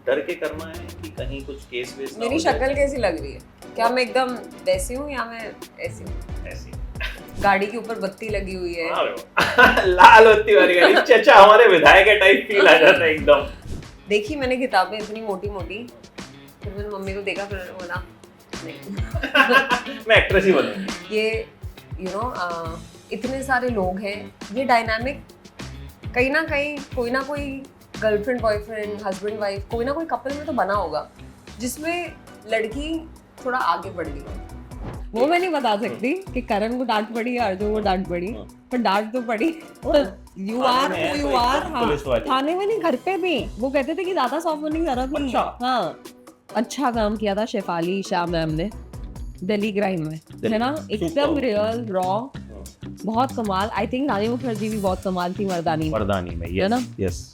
डर के करना है कि कहीं कुछ केस वेस ना मेरी हो जाए? शक्ल कैसी लग रही है? क्या मैं एकदम वैसी हूँ या मैं ऐसी हूँ? ऐसी गाड़ी के ऊपर बत्ती लगी हुई है। अरे वाह, लाल बत्ती वाली गाड़ी, चचा हमारे विधायक के टाइप फील आ जाता है एकदम। देखी मैंने किताबें इतनी मोटी मोटी, फिर मैंने मम्मी को देखा, फिर मैंने बोला नहीं मैं एक्ट्रेस ही बनूंगी। ये इतने सारे लोग हैं, ये डायनामिक कहीं ना कहीं कोई ना कोई गर्लफ्रेंड बॉयफ्रेंड हस्बैंड वाइफ कोई ना कोई कपल में तो बना होगा जिसमें लड़की थोड़ा आगे बढ़ गई। वो मैं नहीं बता सकती कि करण को डांट पड़ी या अर्जुन को डांट पड़ी, पर डांट तो पड़ी। यू आर थाने में है हु तो यू आर। एकदम पुलिस वाली। थाने में नहीं, घर पे भी वो कहते थे कि ज्यादा सॉफ्ट होने की जरूरत नहीं है। अच्छा। हाँ, अच्छा काम किया था शेफाली शाह मैम ने दिल्ली क्राइम में, है ना, एकदम रियल रॉ, बहुत कमाल। आई थिंक रानी मुखर्जी भी बहुत कमाल थी मर्दानी में। मर्दानी में, है ना? यस।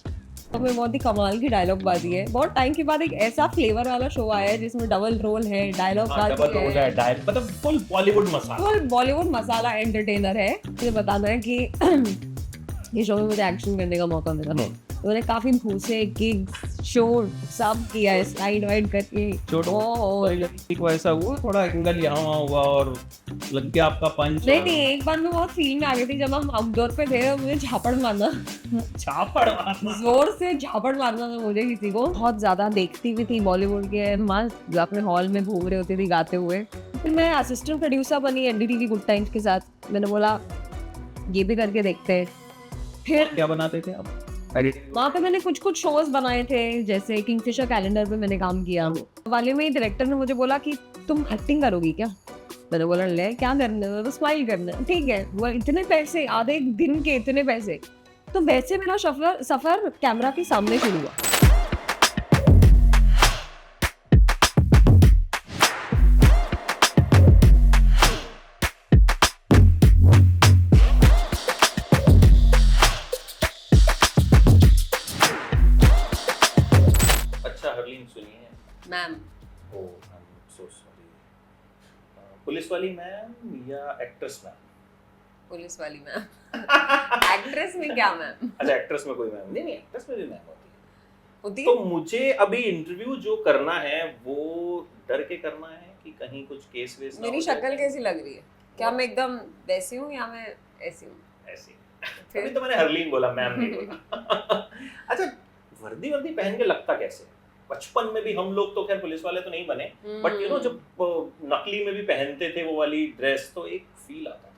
तो में बहुत ही कमाल की डायलॉग बाजी है। बहुत टाइम के बाद एक ऐसा फ्लेवर वाला शो आया है जिसमें डबल रोल है, डायलॉग बाजी है, मतलब फुल बॉलीवुड मसाला। फुल बॉलीवुड मसाला एंटरटेनर है। मुझे बताना है कि ये शो में मुझे एक्शन करने का मौका मिला। तो मैंने काफी भूसे गिग्स शो सब किया है, स्लाइड वाइड करके। वैसा हुआ, थोड़ा एंगल यहाँ वहाँ हुआ और लग गया आपका पंच। नहीं, एक बार मैं बहुत फील में आ गई थी जब हम आउटडोर पे थे और मुझे झापड़ मारना, जोर से झापड़ मारना था मुझे किसी को। बहुत ज्यादा देखती भी थी बॉलीवुड के, मस्त अपने हॉल में घूम रहे होती थी गाते हुए। फिर मैं असिस्टेंट प्रोड्यूसर बनी एनडीटीवी गुड टाइम्स के साथ। मैंने बोला ये भी करके देखते हैं। फिर क्या बनाते थे आप? वहाँ पे मैंने कुछ शोज बनाए थे, जैसे किंगफिशर कैलेंडर पे मैंने काम किया। वाले में डायरेक्टर ने मुझे बोला कि तुम एक्टिंग करोगी क्या? मैंने बोला ले क्या करना है, तो स्माइल करना है। ठीक है, वो इतने पैसे, आधे एक दिन के इतने पैसे। तो वैसे मेरा सफर कैमरा के सामने शुरू हुआ। अच्छा हरलीन सुनिए। Ma'am, oh I am so sorry. Police वाली मैम या एक्ट्रेस मैम? पुलिस वाली मैम। एक्ट्रेस में क्या मैम? अच्छा, एक्ट्रेस में कोई मैम नहीं, एक्ट्रेस में भी मैम होती है। होती तो मुझे अभी इंटरव्यू जो करना है वो डर के करना है कि कहीं कुछ केस वेस ना मेरी हो जाए? शक्ल कैसी लग रही है? क्या मैं एकदम वैसी हूँ या मैं ऐसी हूँ? ऐसी। फिर? अभी तो मैंने हरलीन बोला, मैम नहीं बोला। अच्छा, वर्दी पहन के लगता कैसे? बचपन में भी हम लोग तो खैर पुलिस वाले तो नहीं बने, बट यू नो जब नकली में भी पहनते थे वो वाली ड्रेस, तो एक फील आता था।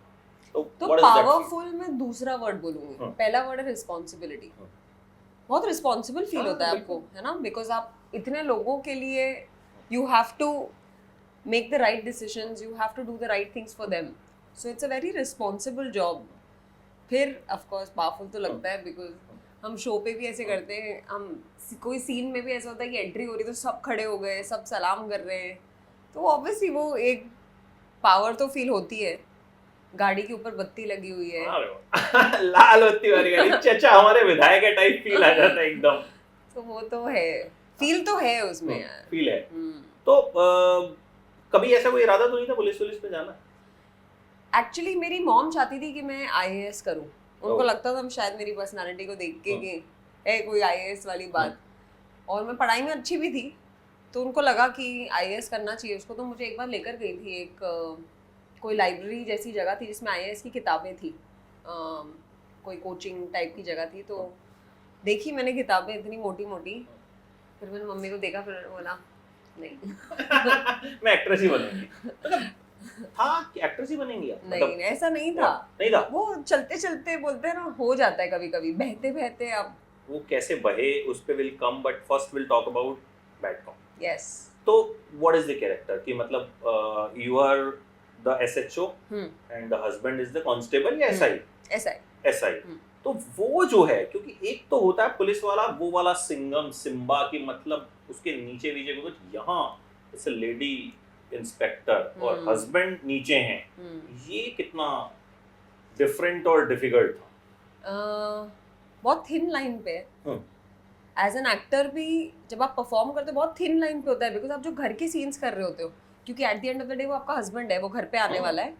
तो what is that feel? Powerful में दूसरा वर्ड बोलूंगी। पहला वर्ड है रिस्पॉन्सिबिलिटी। बहुत रिस्पॉन्सिबल फील होता है आपको, है ना, बिकॉज आप इतने लोगों के लिए you have to make the right decisions, you have to do the right things for them, so it's a very responsible job. फिर ऑफ कोर्स पावरफुल तो लगता है, बिकॉज हम शो पे भी ऐसे करते हैं, हम कोई सीन में भी ऐसा होता है कि एंट्री हो रही तो सब खड़े हो गए, सब सलाम कर रहे हैं, तो ऑब्वियसली वो एक पावर तो फील होती है। गाड़ी के ऊपर बत्ती लगी हुई है, अरे वाह, लाल बत्ती वाली गाड़ी, चचा हमारे विधायक के टाइप फील आ जाता है एकदम। तो वो तो है, फील तो है उसमें यार। फील है। तो कभी ऐसा कोई इरादा तो नहीं था पुलिस में जाना? एक्चुअली मेरी मॉम चाहती थी कि मैं आईएएस करूं। उनको Oh. लगता था शायद मेरी पर्सनालिटी को देख के कि है कोई आईएएस वाली बात, और मैं पढ़ाई में अच्छी भी थी, तो उनको लगा कि आईएएस करना चाहिए उसको। तो मुझे एक बार लेकर गई थी एक कोई लाइब्रेरी जैसी जगह थी जिसमें आईएएस की किताबें थी, कोई कोचिंग टाइप की जगह थी। तो देखी मैंने किताबें इतनी मोटी मोटी, फिर मैंने मम्मी को देखा, फिर मैंने बोला नहीं मैं एक्ट्रेस ही बनूंगी। मतलब था कि एक्ट्रेस ही बनेंगी आप? नहीं, ऐसा नहीं था। नहीं था। वो चलते चलते बोलते हैं ना, हो जाता है कभी कभी, बहते बहते आप। वो कैसे बहे उस पे will come, but first will talk about bad cop. Yes. तो व्हाट इज द कैरेक्टर कि मतलब you are the SHO and the husband is the constable या एसआई। तो वो जो है, क्योंकि एक तो होता है पुलिस वाला, वो वाला सिंघम सिम्बा की, मतलब उसके नीचे कुछ यहाँ जैसे लेडी इंस्पेक्टर और हस्बैंड नीचे हैं, ये कितना डिफरेंट और डिफिकल्ट था? बहुत थिन लाइन पे एज एन एक्टर भी जब आप परफॉर्म करते हो बहुत थिन लाइन पे होता है, बिकॉज आप जो घर के सीन्स कर रहे होते हो, क्योंकि at the end of the day वो आपका हस्बैंड है, वो घर पे आने वाला है,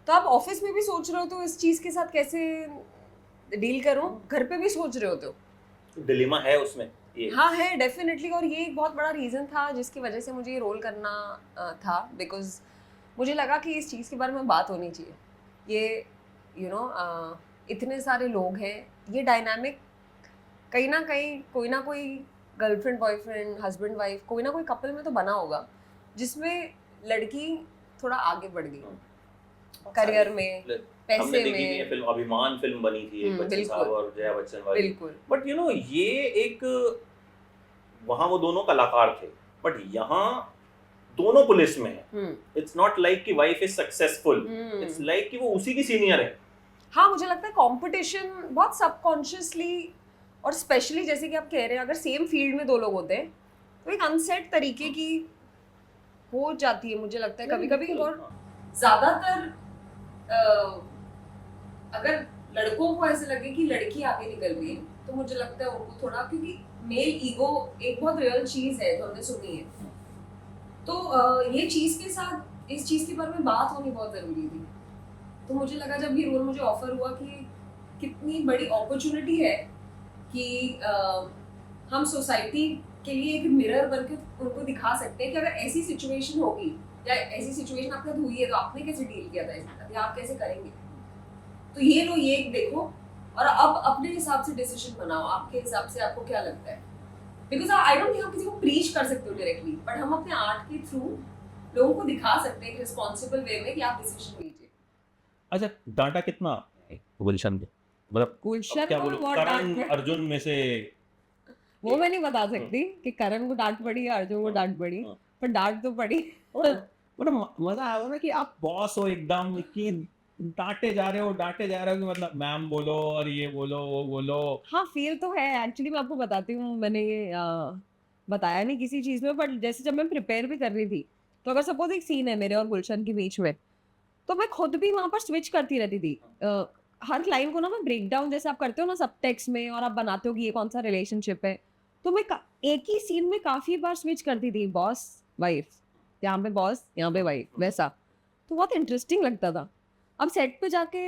तो आप ऑफिस में भी सोच रहे हो तो इस चीज के साथ कैसे डील करूं, घर पे भी सोच रहे होते हो। डिलेमा है उसमें। हाँ है डेफिनेटली, और ये एक बहुत बड़ा रीज़न था जिसकी वजह से मुझे ये रोल करना था, बिकॉज मुझे लगा कि इस चीज़ के बारे में बात होनी चाहिए। ये इतने सारे लोग हैं, ये डायनामिक कहीं ना कहीं कोई ना कोई गर्लफ्रेंड बॉयफ्रेंड हस्बैंड वाइफ कोई ना कोई कपल में तो बना होगा जिसमें लड़की थोड़ा आगे बढ़ गई करियर में, पैसे में। फिल्म अभिमान फिल्म बनी थी बच्चन साहब और जया बच्चन वाली, बिल्कुल। बट ये एक वहाँ वो दोनों कलाकार थे, बट यहाँ दोनों पुलिस में है। इट्स नॉट लाइक कि wife is successful, it's like कि वो उसी की सीनियर है। हाँ, मुझे लगता है कंपटीशन बहुत सबकॉन्शियसली, और स्पेशली जैसे कि आप कह रहे हैं अगर सेम फील्ड में दो लोग होते हैं तो एक अनसेट तरीके की हो जाती है, मुझे लगता है कभी कभी। और ज्यादातर अगर लड़कों को ऐसे लगे कि लड़की आगे निकल रही है तो मुझे लगता है उनको थोड़ा, क्योंकि मेल ईगो एक बहुत रियल चीज है, तो हमने सुनी है, तो ये चीज के साथ इस चीज के बारे में बात होनी बहुत जरूरी थी। तो मुझे लगा जब ये रोल मुझे ऑफर हुआ कि कितनी बड़ी अपॉर्चुनिटी है कि हम सोसाइटी के लिए एक मिरर बनके उनको दिखा सकते हैं कि अगर ऐसी सिचुएशन होगी या ऐसी सिचुएशन आपके साथ हुई है तो आपने कैसे डील किया था इसके साथ, या आप कैसे करेंगे। तो ये लो, ये देखो और अब अपने हिसाब से डिसीजन बनाओ, आपके हिसाब से आपको क्या लगता है। बिकॉज आई डोंट थिंक आप किसी को प्रीच कर सकते हो डायरेक्टली, बट हम अपने आर्ट के थ्रू लोगों को दिखा सकते हैं रिस्पॉन्सिबल वे में कि आप डिसीजन लीजिए। अच्छा, डांटा कितना गुलशन को, मतलब गुलशन क्या बोलूं, करण अर्जुन में से वो मैं नहीं बता सकती कि करण को डांट पड़ी या अर्जुन को डांट पड़ी, पर डांट तो पड़ी। मतलब मजा आया ना कि आप बॉस हो एकदम, कि डांटे जा रहे हो कि मतलब मैम बोलो और ये बोलो वो बोलो। हाँ, फील तो है एक्चुअली। मैं आपको बताती हूँ, मैंने ये बताया नहीं किसी चीज़ में, बट जैसे जब मैं प्रिपेयर भी कर रही थी तो अगर सपोज एक सीन है मेरे और गुलशन के बीच में, तो मैं खुद भी वहाँ पर स्विच करती रहती थी। हर लाइन को ना मैं ब्रेक डाउन जैसे आप करते हो ना सब टेक्स्ट में, और आप बनाते हो कि ये कौन सा रिलेशनशिप है, तो मैं एक ही सीन में काफ़ी बार स्विच करती थी, बॉस वाइफ, यहाँ पे बॉस यहाँ पे वाइफ, वैसा। तो बहुत इंटरेस्टिंग लगता था। अब सेट पे जाके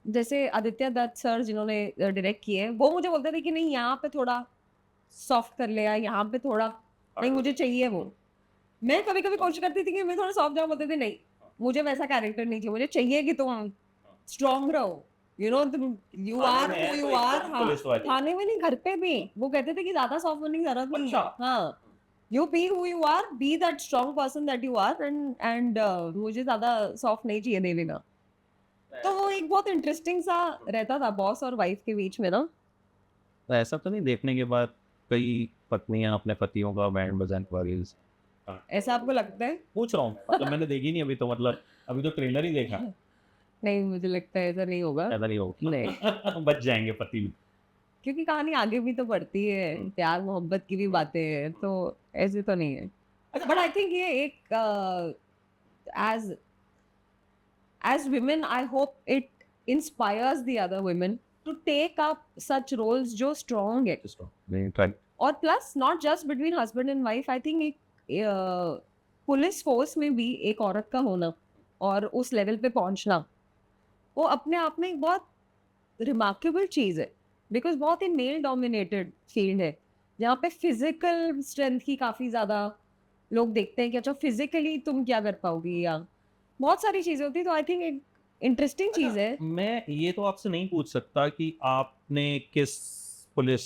जैसे आदित्य दत्त सर जिन्होंने डायरेक्ट किए, वो मुझे बोलते थे कि नहीं यहाँ पे थोड़ा सॉफ्ट कर ले, या यहाँ पे थोड़ा नहीं मुझे चाहिए वो। मैं कभी कभी कोशिश करती थी कि मैं थोड़ा सॉफ्ट जाऊँ, बोलते थे नहीं मुझे वैसा कैरेक्टर नहीं चाहिए, मुझे चाहिए कि तुम स्ट्रॉन्ग रहो, you are who you are. हाँ, थाने में नहीं, घर पे भी वो कहते थे कि ज्यादा सॉफ्ट बनने की जरूरत नहीं है। हाँ, you be who you are, be that strong person that you are, and मुझे ज्यादा सॉफ्ट नहीं चाहिए देवी ना। तो वो एक बहुत इंटरेस्टिंग सा रहता था बॉस और वाइफ के बीच में ना। ऐसा तो नहीं देखने के बाद कई पत्नियां अपने पतियों का बैंड बजाने वाली, ऐसा आपको लगता है? पूछ रहा हूँ, मतलब मैंने देखी नहीं अभी, तो मतलब अभी तो ट्रेलर ही देखा। नहीं, मुझे लगता है ऐसा नहीं होगा। ऐसा नहीं होगा, नहीं बच जाएंगे पति भी, क्योंकि कहानी आगे भी तो बढ़ती है, प्यार मोहब्बत की भी बातें हैं, तो ऐसे तो नहीं है। बट आई थिंक ये एक as women I hope it inspires the other women to take up such roles जो strong है। और plus not just between husband and wife, I think एक पुलिस फोर्स में भी एक औरत का होना और उस लेवल पे पहुंचना, वो अपने आप में एक बहुत रिमार्केबल चीज़ है। बिकॉज बहुत ही मेल डोमिनेटेड फील्ड है जहाँ पे फिजिकल स्ट्रेंथ की काफ़ी ज़्यादा लोग देखते हैं कि अच्छा फिजिकली तुम क्या कर पाओगी, या बहुत सारी चीज़ें होती है। तो आई थिंक एक इंटरेस्टिंग चीज़ है। मैं ये तो आपसे नहीं पूछ सकता कि आपने किस पुलिस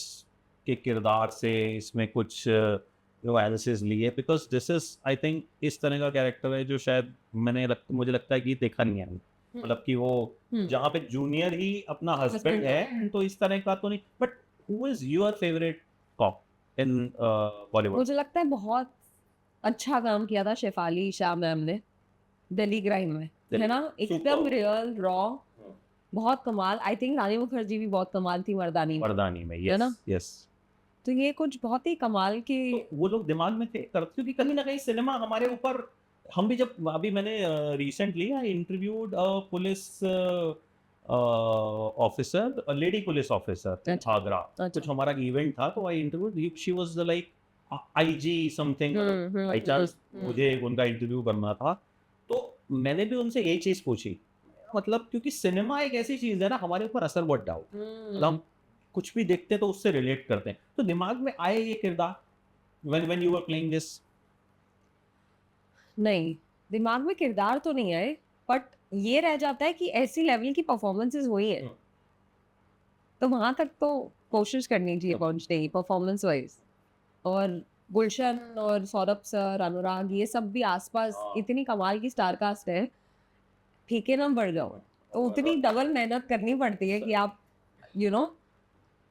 के किरदार से इसमें कुछ एनालिसिस लिए, because this is I think इस तरह का कैरेक्टर है जो शायद मुझे लगता है कि देखा नहीं है, मतलब कि वो जहाँ पे जूनियर ही अपना हस्बैंड है, तो इस तरह का तो नहीं। But who is your favourite cop in Bollywood? मुझे लगता है बहुत अच्छा काम किया था शेफाली शाह मैम ने दिल्ली क्राइम में, है ना, एकदम रियल रॉ, बहुत कमाल। आई थिंक रानी मुखर्जी भी बहुत कमाल थी मर्दानी में, है ना। यस, तो ये कुछ बहुत ही कमाल के तो वो लोग दिमाग में थे, क्योंकि कहीं ना कहीं सिनेमा हमारे ऊपर, हम भी जब अभी मैंने recently I interviewed police officer, lady police officer Agra, कुछ हमारा इवेंट था, तो I interviewed, she was like IG something, I chance मुझे उनका इंटरव्यू करना था, तो मैंने भी उनसे यही चीज पूछी, मतलब क्योंकि सिनेमा एक ऐसी चीज है ना, हमारे ऊपर असर बहुत डाल, कुछ भी देखते हैं तो उससे रिलेट करते हैं, तो दिमाग में आए ये किरदार when you were playing this? नहीं, दिमाग में किरदार तो नहीं आए, बट ये रह जाता है कि ऐसी लेवल की परफॉर्मेंसेस हुई है, तो वहां तक तो कोशिश करनी चाहिए पहुंचने की परफॉर्मेंस वाइज। और गुलशन और सौरभ सर, अनुराग, ये सब भी आसपास इतनी कमाल की स्टार कास्ट है, फीके ना पड़ जाओ तो उतनी डबल मेहनत करनी पड़ती है कि आप यू नो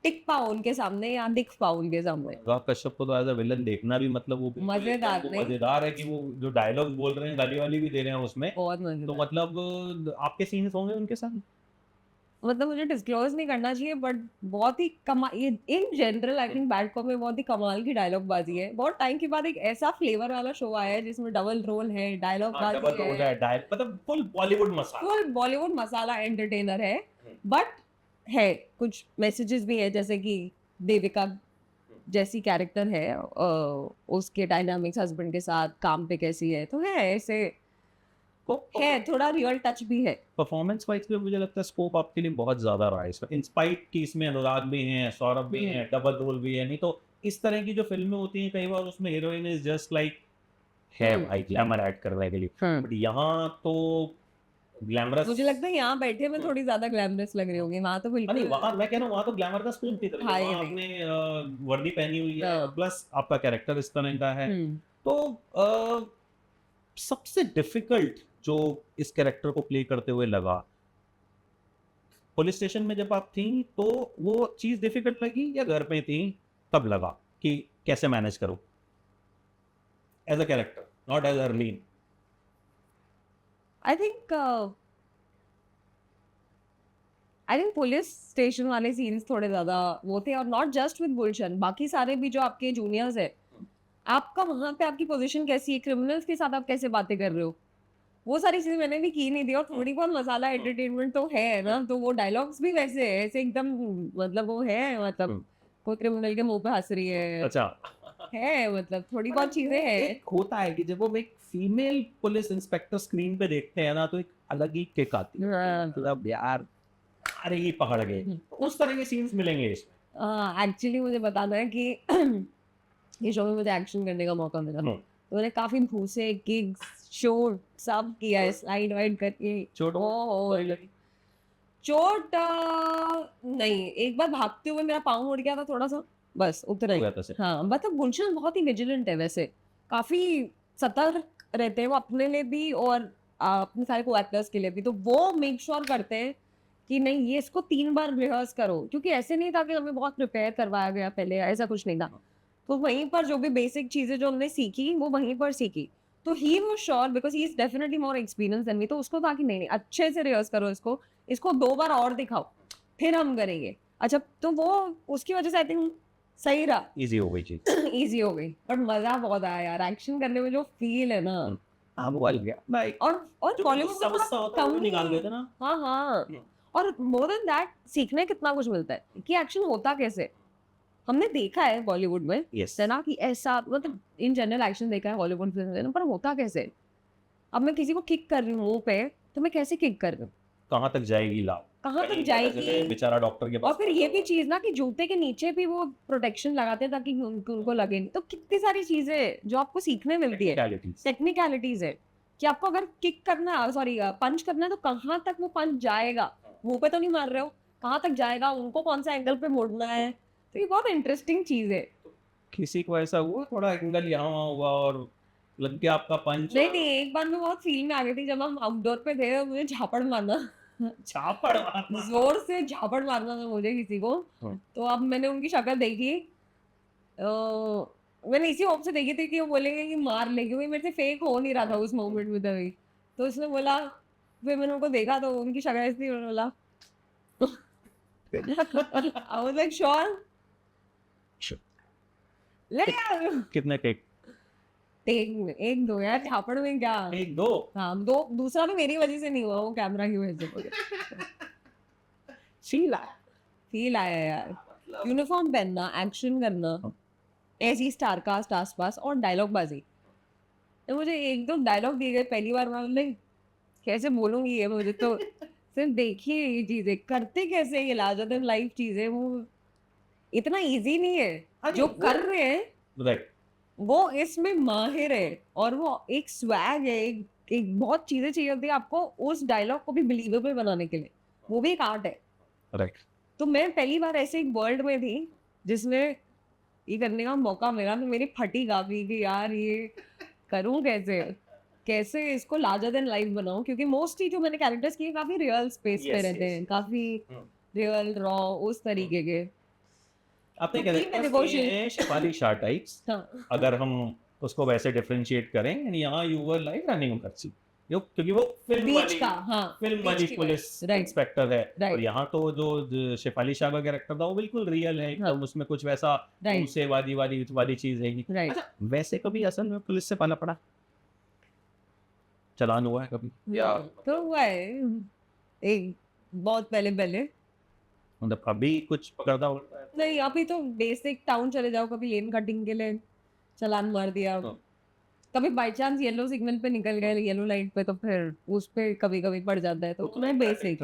टिक पाओ उनके सामने या दिख पाओ उनके सामने। अनुराग कश्यप को तो एज अ विलन देखना भी मतलब वो मजेदार नहीं, मजेदार है कि वो जो डायलॉग बोल रहे हैं गाली वाली भी दे रहे हैं उसमें, बहुत तो मजेदार। मतलब आपके सीन्स होंगे उनके साथ? मतलब मुझे डिस्क्लोज नहीं करना चाहिए, बट बहुत ही कमाल, ये in general I think bad cop में बहुत ही कमाल की डायलॉग बाजी है। बहुत टाइम के बाद एक ऐसा फ्लेवर वाला शो आया है जिसमें डबल रोल है, डायलॉग बाजी है, मतलब फुल बॉलीवुड मसाला एंटरटेनर है। बट है कुछ मैसेजेस भी है, जैसे कि देविका जैसी कैरेक्टर है, उसके डायनामिक्स हस्बैंड के साथ काम पे कैसी है, तो है ऐसे है, थोड़ा रियल टच भी है। परफॉर्मेंस वाइज भी मुझे लगता है स्कोप आपके लिए बहुत ज्यादा रहा है इसमें, इंस्पाइट की इसमें अनुराग भी हैं, सौरभ भी हैं, डबल रोल भी है। नहीं तो इस तरह की जो फिल्में होती हैं कई बार उसमें हीरोइन इज जस्ट लाइक है भाई ग्लैमर ऐड करने के लिए, बट यहाँ तो ग्लैमरस, मुझे लगता है यहाँ बैठे में थोड़ी ज्यादा ग्लैमरस लग रही होगी, वहां तो बिल्कुल नहीं वहाँ मैं कह रहा हूँ वहाँ तो ग्लैमर का स्कूप थी, वहाँ आपने वर्दी पहनी हुई है प्लस आपका कैरेक्टर इस तरह का है। तो सबसे डिफिकल्ट जो इस कैरेक्टर को प्ले करते हुए लगा, पुलिस स्टेशन में जब आप थी तो वो चीज डिफिकल्ट लगी या घर पे थी तब लगा कि कैसे मैनेज करो as a character, not as Arleen? I think police station वाले सीन्स थोड़े ज्यादा वो थे, और नॉट जस्ट विद गुलशन, बाकी सारे भी जो आपके जूनियर्स है, आपका वहां पे आपकी पोजीशन कैसी है, क्रिमिनल्स के साथ आप कैसे बातें कर रहे हो, वो सारी चीजें मैंने भी की नहीं थी। और थोड़ी बहुत मसाला एंटरटेनमेंट तो है ना, तो वो डायलॉग्स भी वैसे है, ऐसे एकदम मतलब वो है, मतलब कोई क्रिमिनल के मुंह पे हंस रही है, अच्छा है मतलब थोड़ी बहुत चीजें हैं। होता है कि जब वो एक फीमेल पुलिस इंस्पेक्टर स्क्रीन पे देखते हैं ना तो एक अलग ही किक आती है, मतलब यार अरे ही पकड़ गए, उस तरह के सीन्स मिलेंगे इसमें। एक्चुअली मुझे बताना है कि ये शो में मुझे एक्शन करने का मौका मिला, तो मैंने काफी भूसे गिग्स चोट सब किया है, स्लाइड वाइड करके। चोट नहीं, एक बार भागते हुए मेरा पाँव मुड़ गया था थोड़ा सा, बस उतना ही। हाँ मतलब गुलशन बहुत ही विजिलेंट है, वैसे काफी सतर्क रहते हैं वो अपने लिए भी और अपने सारे को एक्टर्स के लिए भी, तो वो मेक श्योर करते हैं कि नहीं ये इसको 3 बार रिहर्स करो, क्योंकि ऐसे नहीं था कि हमें बहुत प्रिपेयर करवाया गया पहले, ऐसा कुछ नहीं था। तो वहीं पर जो भी बेसिक चीजें जो हमने सीखी वो वहीं पर सीखी, तो he was sure because he is definitely more experience than me, तो उसको था कि नहीं अच्छे से रिहर्स करो, इसको 2 बार और दिखाओ फिर हम करेंगे। अच्छा तो वो उसकी वजह से आई थिंक सही रहा, इजी हो गई चीज इजी हो गई, बट मजा बहुत आया यार एक्शन करने में, जो फील है ना और बॉलीवुड कम निकाल देते ना। हाँ और मोर देन दैट सीखने कितना कुछ मिलता है कि एक्शन होता कैसे, हमने देखा है बॉलीवुड में है ना कि ऐसा, मतलब इन जनरल एक्शन देखा है हॉलीवुड फिल्म में, पर होता कैसे, अब मैं किसी को किक कर रही हूँ मुंह पे तो मैं कैसे किक कर रही हूँ, कहाँ तक जाएगी लाभ, कहाँ तक जाएगी बेचारा डॉक्टर के पास। और फिर ये भी चीज ना कि जूते के नीचे भी वो प्रोटेक्शन लगाते हैं ताकि उनको लगे नहीं, तो कितनी सारी चीजें जो आपको सीखने मिलती है, टेक्निकलिटीज है कि आपको अगर किक करना सॉरी पंच करना है तो कहाँ तक वो पंच जाएगा, मुंह पे तो नहीं मार रहे हो, कहाँ तक जाएगा, उनको कौन सा एंगल पे मोड़ना है, तो ये बहुत इंटरेस्टिंग चीज है। किसी को ऐसा हुआ थोड़ा एंगल यहाँ हुआ और लग गया आपका पंच? नहीं एक बार मैं बहुत फील में आ गई थी जब हम आउटडोर पे थे, मुझे झापड़ मारना जोर से झापड़ मारना था मुझे किसी को, तो अब मैंने उनकी शक्ल देखी, मैंने इसी होप से देखी थी कि वो बोलेंगे कि मार लेंगे, क्योंकि मेरे से फेक हो नहीं रहा था उस मोमेंट में तभी, तो उसने बोला, फिर मैंने उनको देखा तो उनकी शक्ल ऐसी, उन्होंने बोला I was like sure ले कितने टेक? एक दो यार, झापड़ में क्या, एक दो, हाँ दो, दूसरा भी मेरी वजह से नहीं हुआ, वो कैमरा की वजह से फील आया यार, यूनिफॉर्म पहनना, एक्शन करना, ऐसी स्टार कास्ट आसपास और डायलॉग बाजी, तो मुझे 1-2 डायलॉग दिए गए पहली बार, मैं कैसे बोलूंगी ये, मुझे तो सिर्फ देखिए ये चीजें करते कैसे, ये लाजवाब लाइव चीजें, वो इतना इजी नहीं है जो कर रहे हैं, राइट, वो इसमें माहिर है, और वो एक स्वैग है, एक बहुत चीजें चाहिए होती है आपको उस डायलॉग को भी बिलीवेबल बनाने के लिए, वो भी एक आर्ट है। राइट। तो मैं पहली बार ऐसे एक वर्ल्ड में थी जिसमें ये करने का मौका मिला, तो मेरी फटी काफी कि यार ये करूं कैसे, कैसे इसको लार्जर देन लाइफ बनाऊं, क्योंकि मोस्टली जो मैंने कैरेक्टर्स किए काफी रियल स्पेस पे रहते हैं, काफी रियल रॉ उस तरीके के। आपने कैरेक्टर शेफाली शाह टाइप्स, अगर हम उसको वैसे डिफरेंशिएट करें, एंड यहाँ यू वर लाइक रनिंग करसी, क्योंकि वो फिल्म वाली पुलिस इंस्पेक्टर है, और यहाँ तो जो शेफाली शाह का कैरेक्टर था वो बिल्कुल रियल है, तो उसमें कुछ वैसा उसे वादी चीज है। अच्छा, वैसे कभी असल में पुलिस से पाला पड़ा, चलान हुआ है कभी? या तो हुआ है एक बहुत पहले, मतलब अभी कुछ पकड़ता होता है? नहीं, अभी तो बेसिक टाउन चले जाओ, कभी लेन कटिंग के लिए चलान मार दिया, कभी बाय चांस येलो सिग्नल पे निकल गए, येलो लाइट पे, तो फिर उस पे कभी कभी पड़ जाता है, तो मैं बेसिक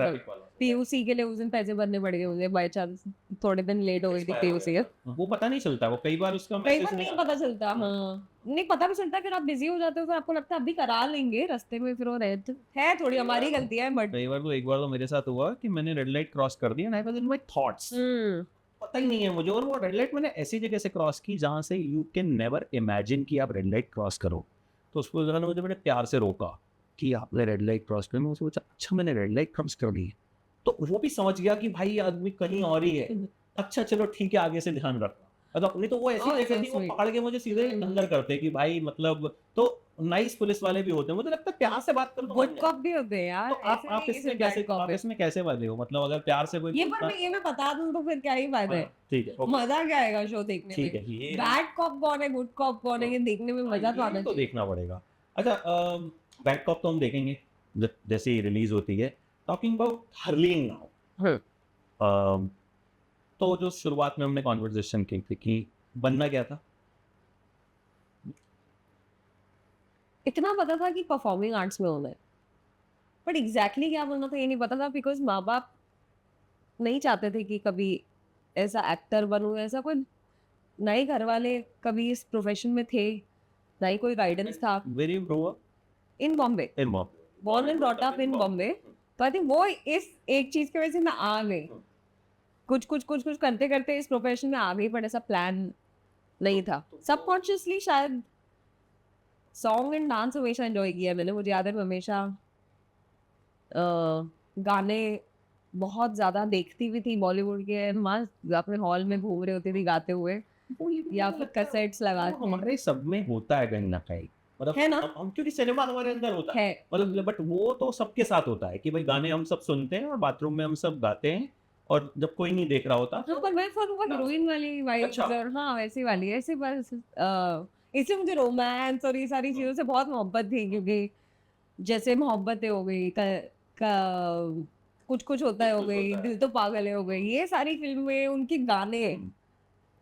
पीयूसी के लिए उस दिन पैसे भरने पड़ गए मुझे, बाय चांस थोड़े दिन लेट हो गई थी पीयूसी। वो पता नहीं चलता, वो कई बार उसका नहीं पता चलता, हाँ नहीं पता भी चलता, फिर आप बिजी हो जाते हो, फिर आपको लगता है अभी करा लेंगे, रास्ते में फिर वो रहते है, थोड़ी हमारी गलती है, बट एक बार तो मेरे साथ हुआ कि मैंने रेड लाइट क्रॉस कर दी and I was in my thoughts, पता ही नहीं है मुझे, और वो रेड लाइट मैंने ऐसी जगह से क्रॉस की जहां से यू कैन नेवर इमेजिन कि आप रेड लाइट क्रॉस करो। तो उसको जरा मुझे बड़े प्यार से रोका कि आपने रेड लाइट क्रॉस कर, मैं सोचा अच्छा मैंने रेड लाइट क्रॉस कर दी, तो वो भी समझ गया कि भाई आदमी कहीं और ही है, अच्छा चलो ठीक है आगे से ध्यान रखना। मतलब नहीं तो वो ऐसी जगह थी, वो पकड़ के मुझे सीधे अंदर करते कि भाई मतलब, तो नाइस पुलिस वाले भी होते हैं, मुझे लगता है प्यार से बात करो, गुड कॉप भी होते हैं यार। तो आप इसमें कैसे वाले हो, मतलब अगर प्यार से कोई ये मैं बता दूं तो फिर क्या ही फायदा है, ठीक है, मजा क्या आएगा शो देखने में, ठीक है, बैड कॉप कौन है गुड कॉप कौन है ये देखने में मजा तो आना चाहिए, तो देखना पड़ेगा। अच्छा, बैड कॉप तो हम देखेंगे जैसे ही रिलीज होती है। टॉकिंग अबाउट हर्लिंग नाउ, तो जो शुरुआत में हमने कॉन्वर्सेशन की थी कि बनना क्या था, इतना पता था कि परफॉर्मिंग आर्ट्स में होना है, बट एग्जैक्टली क्या बनना था ये नहीं पता था, बिकॉज माँ बाप नहीं चाहते थे कि कभी ऐसा एक्टर बनूं, ऐसा कोई नए घर वाले कभी इस प्रोफेशन में थे, ना ही कोई गाइडेंस था। Very in Bombay, born and brought up in Bombay, तो आई थिंक वो इस एक चीज की वजह से मैं आ गई, कुछ करते करते इस प्रोफेशन में आ गई, बट ऐसा प्लान नहीं था, सबकॉन्शियसली शायद। सॉन्ग एंड डांस हमेशा एंजॉय किया मैंने, मुझे याद है मैं हमेशा गाने बहुत ज्यादा देखती भी थी बॉलीवुड के, मस्त अपने हॉल में घूम रहे होती थी गाते हुए, या फिर कैसेट्स लगा के। हमारे सब में होता है कहीं ना कहीं, मतलब है ना, हम क्योंकि सिनेमा हमारे अंदर होता है, मतलब बट वो तो सबके साथ होता है कि भाई गाने हम सब सुनते हैं और बाथरूम में हम सब गाते हैं, और जब कोई नहीं देख रहा होता तो पर मैं हीरोइन वाली वाइब्स, हाँ वैसी वाली ऐसे, बस इससे मुझे रोमांस और ये सारी चीजों से बहुत मोहब्बत थी, क्योंकि जैसे मोहब्बतें हो गई, कुछ होता है हो गई, दिल तो पागल है हो गई, ये सारी फिल्में, उनके गाने,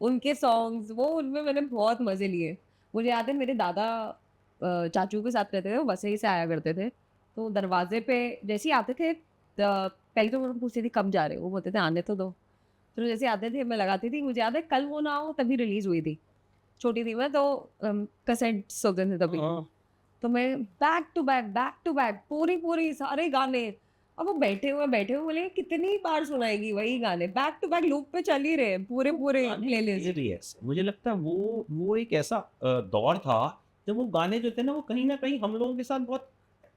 उनके सॉन्ग्स, वो उनमें मैंने बहुत मजे लिए। मुझे याद है मेरे दादा चाचू के साथ रहते थे, वो वसई से आया करते थे, तो दरवाजे पे जैसे ही आते थे पहले तो मैं पूछती थी कब जा रहे हो, वो बोलते थे आने तो दो, तो जैसे आते थे मैं लगाती थी। मुझे याद है कल वो ना हो तभी रिलीज हुई थी, छोटी थी मैं, तो कैसेट्स होते थे तभी, तो मैं बैक टू बैक पूरी सारे गाने, अब वो बैठे हुए बोले कितनी बार सुनाएगी वही गाने, बैक टू बैक लूप पे चल ही रहे पूरे प्लेलिस्ट। मुझे लगता है वो एक ऐसा दौर था जब वो गाने जो थे ना, वो कहीं ना कहीं हम लोगों के साथ बहुत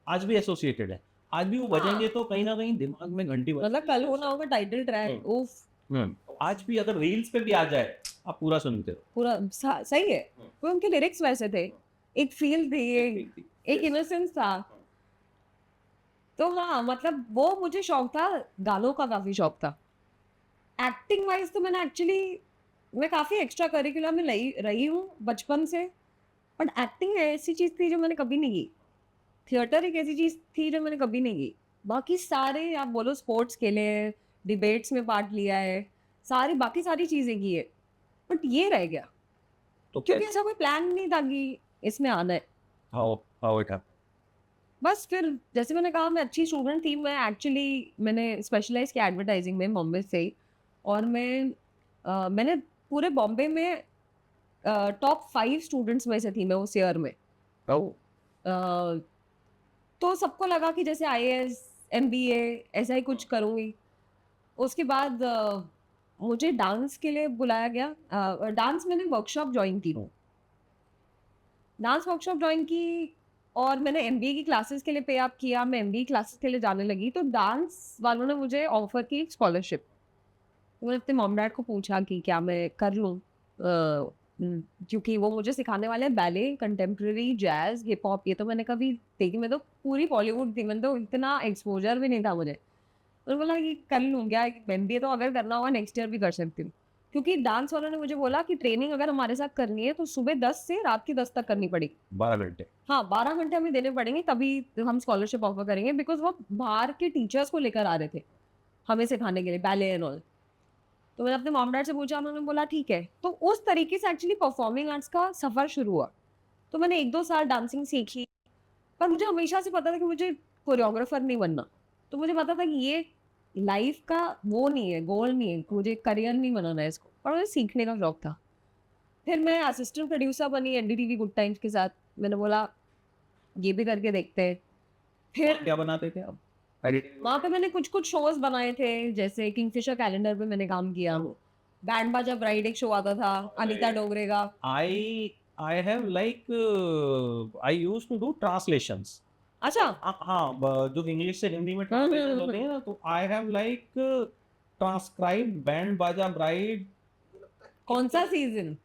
आज भी एसोसिएटेड है, आज भी वो बजेंगे तो कहीं ना कहीं दिमाग में घंटी बज, मतलब कल होना होगा टाइटल ट्रैक, उफ, आज भी अगर रील्स पे भी आ जाए आप पूरा सुनते हो, पूरा सही है, वो उनके लिरिक्स वैसे थे, एक फील थी, एक इनोसेंस था, तो हाँ मतलब वो मुझे शौक था, गानों का काफी शौक था। एक्टिंग वाइज तो मैंने एक्चुअली मैं काफी एक्स्ट्रा करिकुलर में रही हूँ बचपन से, बट एक्टिंग ऐसी चीज थी जो मैंने कभी नहीं की, थिएटर एक ऐसी चीज थी जो मैंने कभी नहीं की। बाकी सारे आप बोलो स्पोर्ट्स खेले हैं, डिबेट्स में पार्ट लिया है, बाकी सारी चीजें की है, बट ये रह गया, तो क्योंकि ऐसा कोई प्लान नहीं था कि इसमें आना है। How it happened? बस फिर जैसे मैंने कहा मैं अच्छी स्टूडेंट थी, मैंने स्पेशलाइज किया एडवर्टाइजिंग में बॉम्बे से ही, और मैं मैंने पूरे बॉम्बे में टॉप 5 स्टूडेंट्स में से थी मैं उस ईयर में। तो सबको लगा कि जैसे IAS MBA ऐसा ही कुछ करूँगी। उसके बाद मुझे डांस के लिए बुलाया गया। डांस मैंने वर्कशॉप ज्वाइन की, डांस वर्कशॉप ज्वाइन की और मैंने MBA की क्लासेस के लिए पे अप किया। मैं MBA क्लासेस के लिए जाने लगी तो डांस वालों ने मुझे ऑफर की एक स्कॉलरशिप। मैंने अपने मॉम डैड को पूछा कि क्या मैं कर लूँ, क्योंकि वो मुझे सिखाने वाले हैं ballet, contemporary, jazz, hip hop. ये तो मैंने कभी देखी, मैं तो पूरी बॉलीवुड थी, मैंने तो इतना एक्सपोजर भी नहीं था मुझे। मैंने बोला कि कर लूँ क्या, MBA तो अगर करना होगा नेक्स्ट ईयर भी कर सकती हूँ। क्योंकि डांस वालों ने मुझे बोला कि ट्रेनिंग अगर हमारे साथ करनी है तो सुबह 10 से रात की 10 तक करनी पड़ेगी। 12 घंटे। हाँ, 12 घंटे हमें देने पड़ेंगे, तभी हम स्कॉलरशिप ऑफर करेंगे। बिकॉज वो बाहर के टीचर्स को लेकर आ रहे थे हमें सिखाने के लिए बैले एंड ऑल। तो मैंने अपने मॉम डैड से पूछा, उन्होंने बोला ठीक है। तो उस तरीके से एक्चुअली परफॉर्मिंग आर्ट्स का सफ़र शुरू हुआ। तो मैंने 1-2 साल डांसिंग सीखी, पर मुझे हमेशा से पता था कि मुझे कोरियोग्राफर नहीं बनना। तो मुझे पता था कि ये लाइफ का वो नहीं है, गोल नहीं है, मुझे करियर नहीं बनाना है इसको, पर मुझे सीखने का शौक था। फिर मैं असिस्टेंट प्रोड्यूसर बनी NDTV गुड टाइम्स के साथ। मैंने बोला ये भी करके देखते हैं। फिर क्या बनाते थे आप? वहाँ पे मैंने कुछ शोज बनाए थे, जैसे किंगफिशर कैलेंडर पे मैंने काम किया। बैंड बाजा ब्राइड एक शो आता था अनीता डोगरे का। I have like I used to do translations. अच्छा, हाँ, जो इंग्लिश से हिंदी में ट्रांसलेशन होते हैं ना, तो I have like transcribed band बाजा ब्राइड कौन सा सीजन?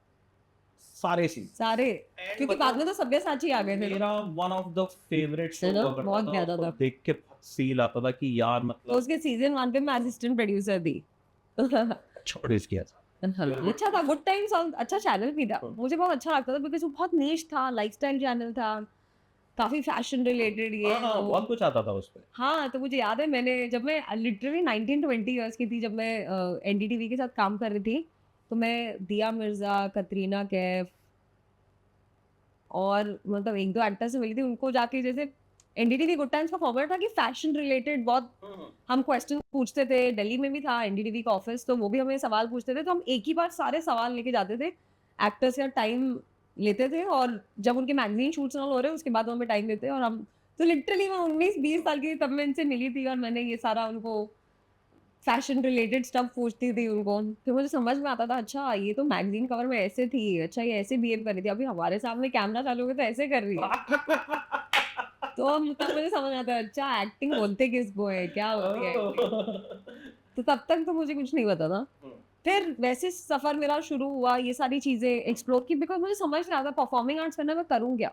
सारे सीन। सारे, क्योंकि बाद में तो सब्यसाची आ गए थे। मेरा one of the favourite show बहुत ज्यादा था। देख के फील आता था कि यार तो मतलब उसके सीजन 1 पे मैं असिस्टेंट प्रोड्यूसर थी। छोड़ किया था। अच्छा था, गुड टाइम्स अच्छा चैनल भी था, मुझे बहुत अच्छा लगता था बिकॉज वो बहुत नीश था, लाइफस्टाइल चैनल था, काफी फैशन रिलेटेड ये बहुत कुछ आता था उस पे। हाँ, तो मुझे याद है मैंने जब मैं लिटरली 19-20 इयर्स की थी, जब मैं NDTV के साथ काम कर रही थी, तो मैं दिया मिर्जा, कतरीना कैफ और मतलब 1-2 एक्टर से मिली थी। उनको जाके, जैसे NDTV गुड टाइम्स का फॉर्मेट था कि फैशन रिलेटेड बहुत हम क्वेश्चन पूछते थे। दिल्ली में भी था NDTV का ऑफिस, तो वो भी हमें सवाल पूछते थे, तो हम एक ही बार सारे सवाल लेके जाते थे। एक्टर्स का टाइम लेते थे और जब उनके मैगजीन शूट्स ना हो रहे उसके बाद हमें टाइम देते, और हम तो लिटरली मैं 19-20 साल की तब मैं इनसे मिली थी और मैंने ये सारा उनको फैशन रिलेटेड स्टफ पूछती थी उनको। फिर मुझे समझ में आता था, अच्छा ये तो मैगजीन कवर में ऐसे थी, अच्छा ये ऐसे बिहेव कर रही थी, अभी हमारे सामने कैमरा चालू हो गया तो ऐसे कर रही है। तो तब मुझे समझ आता है, अच्छा एक्टिंग बोलते किसको है, क्या होती है। तो तब तक तो मुझे कुछ नहीं पता था। फिर वैसे सफर मेरा शुरू हुआ, ये सारी चीजें एक्सप्लोर की, बिकॉज मुझे समझ नहीं आता परफॉर्मिंग आर्ट्स करना मैं करूँ क्या।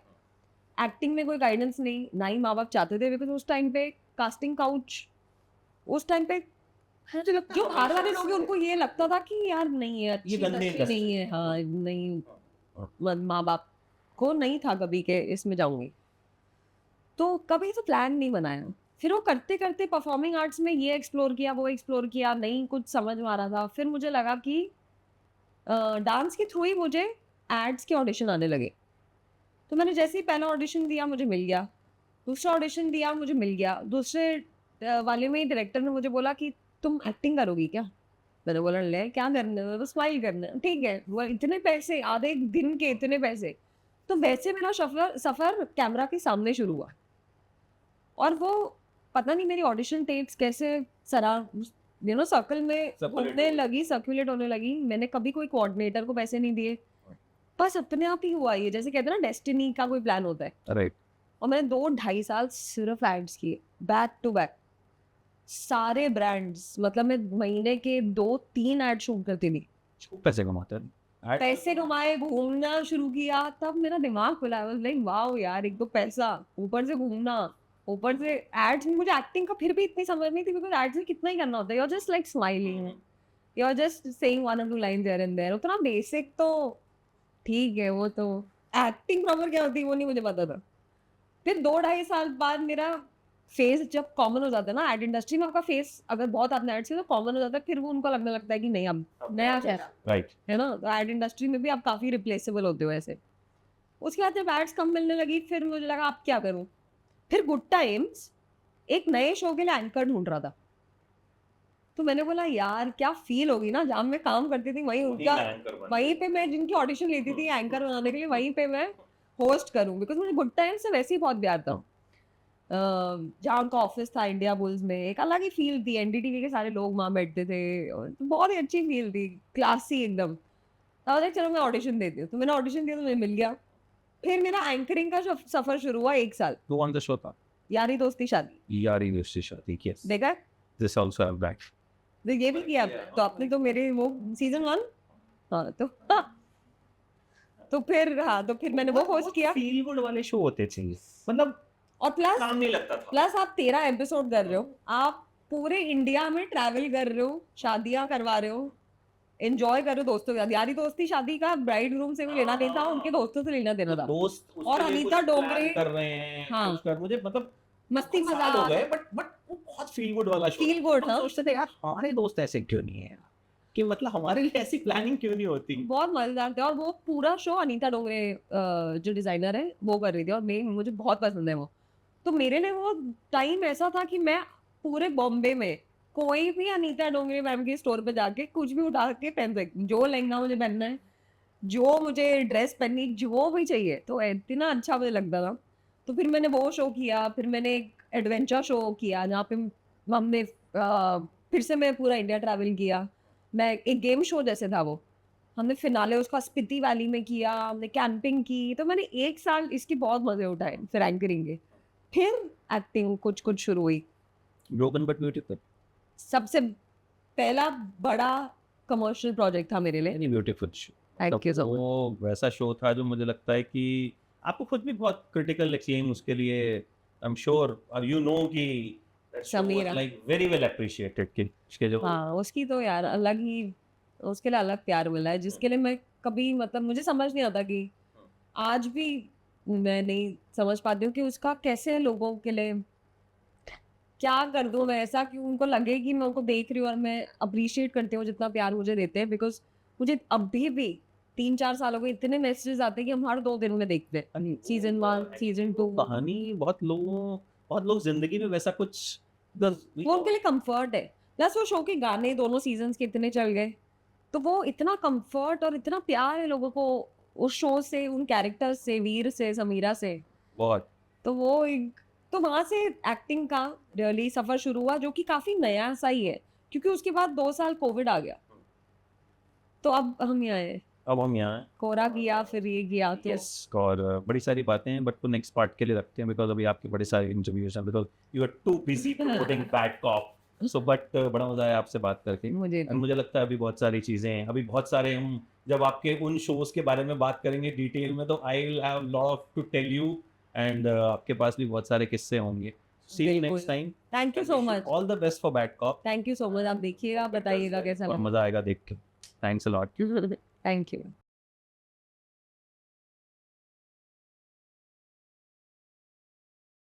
एक्टिंग में कोई गाइडेंस नहीं, ना ही माँ बाप चाहते थे, बिकॉज उस टाइम पे कास्टिंग काउच, उस टाइम पे जो बाहर वाले लोग हैं उनको ये लगता था कि यार नहीं है, अच्छी नहीं है, हाँ नहीं, माँ बाप को नहीं था कभी के इसमें जाऊंगी, तो कभी तो प्लान नहीं बनाया। फिर वो करते करते परफॉर्मिंग आर्ट्स में ये एक्सप्लोर किया, वो एक्सप्लोर किया, नहीं कुछ समझ में आ रहा था। फिर मुझे लगा कि डांस के थ्रू ही मुझे एड्स के ऑडिशन आने लगे। तो मैंने जैसे ही पहला ऑडिशन दिया मुझे मिल गया, दूसरा ऑडिशन दिया मुझे मिल गया, दूसरे वाले में डायरेक्टर ने मुझे बोला कि तुम एक्टिंग करोगी क्या। मैंने बोला ले क्या करना है, बस स्माइल करना है, ठीक है। वो इतने पैसे, आधे दिन के इतने पैसे। तो वैसे मेरा सफ़र कैमरा के सामने शुरू हुआ, और वो पता नहीं मेरी ऑडिशन टेप्स कैसे सर्कल में घूमने लगी, सर्कुलेट होने लगी। मैंने कभी कोई कोऑर्डिनेटर को पैसे नहीं दिए, बस अपने आप ही हुआ ये, जैसे कहते हैं ना डेस्टिनी का कोई प्लान होता है, राइट। और मैंने 2-2.5 साल सिर्फ एड्स किए, बैक टू बैक, सारे ब्रांड्स। मतलब मैं महीने के 2-3 एड शूट करती थी। पैसे कमाते हैं, पैसे कमाए, घूमना शुरू किया, तब मेरा दिमाग खुला। लाइक वाओ यार, एक तो पैसा, ऊपर से घूमना, ऊपर से एड्स में। मुझे एक्टिंग का फिर भी इतनी समझ नहीं थी, बिकॉज एड्स में कितना ही करना होता है, you are just like smiling, you are just saying 1 or 2 line there and there, उतना बेसिक तो ठीक है। वो तो एक्टिंग प्रॉपर क्या होती है वो नहीं मुझे पता था। फिर 2-2.5 साल बाद मेरा फेस जब कॉमन हो जाता है ना, एड इंडस्ट्री में आपका फेस अगर बहुत आपने एड से तो कॉमन हो जाता है, फिर वो उनको लगने लगता है कि नहीं अब नया चेहरा, राइट है ना। तो एड इंडस्ट्री में भी आप काफ़ी रिप्लेसेबल होते हो ऐसे। उसके बाद जब एड्स कम मिलने लगी, फिर मुझे लगा अब क्या करूँ। फिर गुड टाइम्स एक नए शो के लिए एंकर ढूंढ रहा था, तो मैंने बोला यार क्या फील होगी ना, जहाँ मैं काम करती थी वहीं उनका, वहीं पे मैं जिनकी ऑडिशन लेती थी एंकर बनाने के लिए, वहीं पे मैं होस्ट करूँ, बिकॉज मुझे गुड टाइम से वैसे ही बहुत प्यार था। जहाँ उनका ऑफिस था इंडिया बुल्स में, एक अलग ही फील थी, एनडीटीवी के सारे लोग वहाँ बैठते थे, और बहुत ही अच्छी फील थी, क्लासी एकदम। तो चलो मैं ऑडिशन देती हूँ, तो मैंने ऑडिशन दिया तो मुझे मिल गया। फिर मेरा एंकरिंग का सफर शुरू हुआ 1 साल। वो ऑन द शो था यारी दोस्ती शादी। यारी दोस्ती शादी, यस, देखा दिस आल्सो हैव बैक, तो ये भी किया आपने, तो आपने तो मेरे वो सीजन 1, हाँ तो फिर मैंने वो होस्ट किया। फील गुड वाले शो होते थे मतलब, और काम नहीं लगता था। प्लस आप 13 एपिसोड कर रहे हो, आप पूरे इंडिया में ट्रैवल कर रहे हो, शादियां करवा रहे हो, एंजॉय कर रहे हो दोस्तों के साथ। यारी दोस्ती शादी का ब्राइड रूम से भी लेना नहीं था, उनके दोस्तों से लेना देना था। दोस्त और अनीता डोंगरे कर रहे हैं, हाँ, कुछ कर, मुझे मतलब मस्ती मजाक हो गए, बट वो बहुत फील गुड वाला शो, फील गुड। हाँ, सोचते थे यार हमारे दोस्त ऐसे क्यों नहीं है, कि मतलब हमारे लिए ऐसी प्लानिंग क्यों नहीं होती। बहुत मजेदार थे। और वो पूरा शो अनीता डोंगरे जो डिजाइनर है वो कर रही थी, और मुझे बहुत पसंद है वो। तो मेरे लिए वो टाइम ऐसा था कि मैं पूरे बॉम्बे में कोई भी अनीता डोंगरे मैम के स्टोर पे जाके कुछ भी उठा के पहन सकती, जो लहंगा मुझे पहनना है, जो मुझे ड्रेस पहननी, जो भी चाहिए, तो इतना अच्छा मुझे लगता था। तो फिर मैंने वो शो किया, फिर मैंने एक एडवेंचर शो किया जहाँ पे हमने फिर से मैं पूरा इंडिया ट्रैवल किया। मैं एक गेम शो जैसे था वो, हमने फिनाले उसका स्पीति वैली में किया, हमने कैंपिंग की। तो मैंने 1 साल इसकी बहुत मजे उठाए, फिर एंकरिंग के, फिर एक्टिंग कुछ शुरू हुई। ब्रोकन बट ब्यूटीफुल सबसे पहला बड़ा कमर्शियल प्रोजेक्ट था मेरे लिए। Beautiful show, thank you so much. वो वैसा शो था जो मुझे लगता है कि आपको खुद भी बहुत क्रिटिकल एक्सचेंज उसके लिए, I am sure you know कि Sameera like very well appreciated कि उसके जो, हाँ, उसकी तो यार अलग ही, उसके लिए अलग प्यार मिला है, जिसके लिए मैं कभी मतलब मुझे समझ नहीं आता, कि आज भी मैं नहीं समझ पाती हूँ कि उसका कैसे लोगों के लिए क्या कर दूँ मैं ऐसा कि उनको लगे कि मैं उनको देख रही हूँ और मैं अप्रिशिएट करती हूँ जितना प्यार मुझे देते हैं। बिकॉज मुझे अभी भी 3-4 सालों के इतने मैसेजेस आते हैं कि हम हर 2 दिन में देखते हैं, सीजन 1 सीजन 2। कहानी बहुत लोग जिंदगी में वैसा कुछ, वो उनके लिए कंफर्ट है। प्लस वो शो के गाने दोनों सीजन्स के इतने चल गए, तो वो इतना कंफर्ट और इतना प्यार है लोगों को उस शो से, उन कैरेक्टर्स से, वीर से, समीरा से बहुत। तो वो एक, तो वहां से एक्टिंग का रियली सफर शुरू हुआ, जो कि काफी नया सा ही है, क्योंकि उसके बाद 2 साल कोविड आ गया, तो अब हम यहाँ हैं। अब हम यहाँ हैं, कोरा किया, फिर ये किया, तो यस, और बड़ी सारी बातें हैं, बट तो नेक्स्ट पार्ट के लिए रखते हैं, बिकॉज अभी आपके बड़े सारे इंटरव्यूज हैं, because you are too busy promoting bad cop. So but बड़ा मजा आया आपसे बात करके, मुझे लगता है अभी बहुत सारी चीजें हैं, अभी बहुत सारे हम जब आपके उन शोज के बारे में बात करेंगे डिटेल में, तो I will have lot to tell you, and आपके पास भी बहुत सारे किस्से होंगे। See you next time. Thank you so much. All the best for Bad Cop. Thank you so much. आप देखिएगा, बताइएगा कैसा लगा। मजा आएगा देख के। Thanks a lot. Thank you.